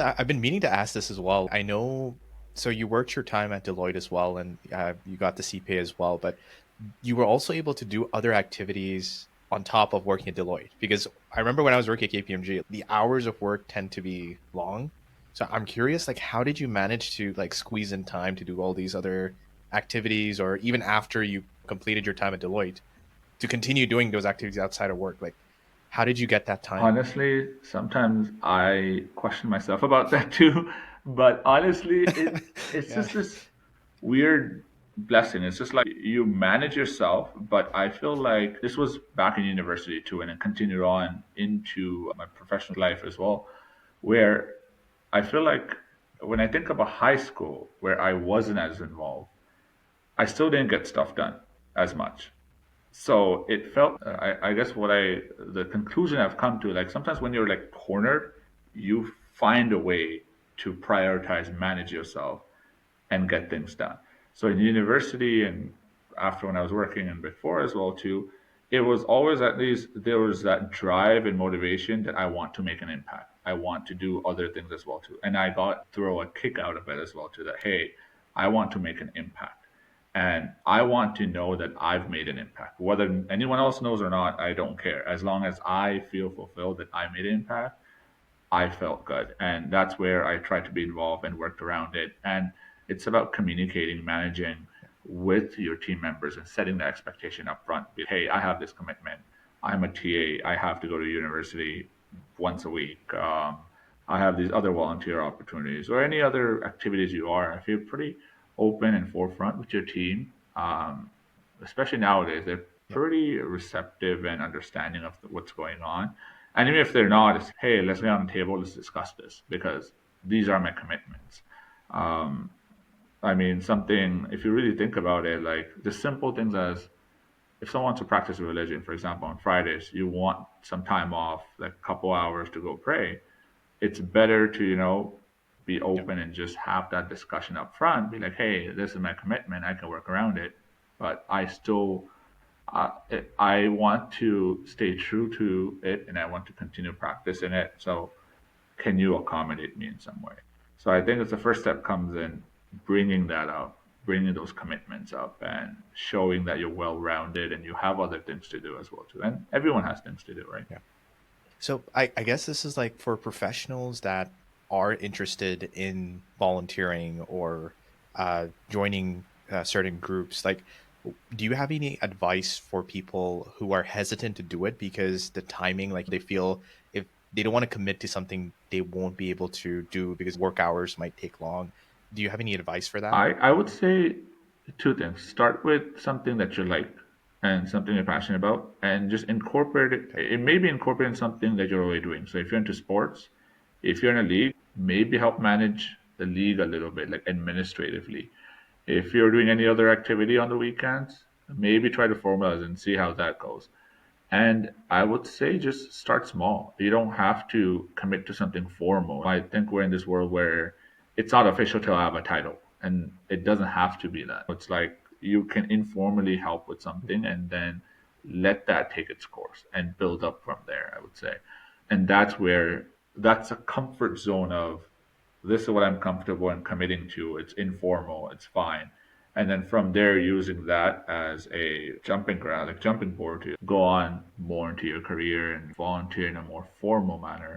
I've been meaning to ask this as well. I know, so you worked your time at Deloitte as well, and you got the CPA as well, but you were also able to do other activities on top of working at Deloitte. Because I remember when I was working at KPMG, the hours of work tend to be long. So I'm curious, like, how did you manage to like squeeze in time to do all these other activities, or even after you completed your time at Deloitte, to continue doing those activities outside of work? Like, how did you get that time? Honestly, sometimes I question myself about that too. But honestly, it's Yeah. just this weird blessing. It's just like you manage yourself, but I feel like this was back in university too, and it continued on into my professional life as well, where I feel like when I think about high school, where I wasn't as involved, I still didn't get stuff done as much. So it felt, I guess the conclusion I've come to, like sometimes when you're like cornered, you find a way to prioritize, manage yourself, and get things done. So in university and after when I was working and before as well too, it was always at least there was that drive and motivation that I want to make an impact. I want to do other things as well too. And I got throw a kick out of it as well too that hey, I want to make an impact. And I want to know that I've made an impact. Whether anyone else knows or not, I don't care. As long as I feel fulfilled that I made an impact, I felt good. And that's where I tried to be involved and worked around it. And it's about communicating, managing with your team members and setting the expectation up front. Hey, I have this commitment. I'm a TA. I have to go to university once a week. I have these other volunteer opportunities or any other activities you are. If you're pretty open and forefront with your team, especially nowadays, they're Yep. pretty receptive and understanding of what's going on. And even if they're not, it's hey, let's get on the table, let's discuss this because these are my commitments. Um, I mean, something, if you really think about it, like the simple things as if someone wants to practice religion, for example, on Fridays, you want some time off, like a couple hours to go pray. It's better to, be Yep. open and just have that discussion up front. Be like, hey, this is my commitment. I can work around it, but I want to stay true to it and I want to continue practicing it. So, can you accommodate me in some way? So, I think it's the first step comes in bringing that up, bringing those commitments up, and showing that you're well rounded and you have other things to do as well too. And everyone has things to do, right? Yeah. So I guess this is like for professionals that are interested in volunteering or joining certain groups. Like, do you have any advice for people who are hesitant to do it because the timing, like they feel if they don't want to commit to something, they won't be able to do because work hours might take long. Do you have any advice for that? I would say two things. Start with something that you like and something you're passionate about, and just incorporate it. Okay. It may be incorporating something that you're already doing. So if you're into sports, if you're in a league, maybe help manage the league a little bit, like administratively. If you're doing any other activity on the weekends, maybe try to formalize and see how that goes. And I would say just start small. You don't have to commit to something formal. I think we're in this world where it's not official till I have a title, and it doesn't have to be that. It's like you can informally help with something and then let that take its course and build up from there, I would say. And that's a comfort zone of this is what I'm comfortable and committing to. It's informal, it's fine. And then from there, using that as a jumping ground, like jumping board to go on more into your career and volunteer in a more formal manner.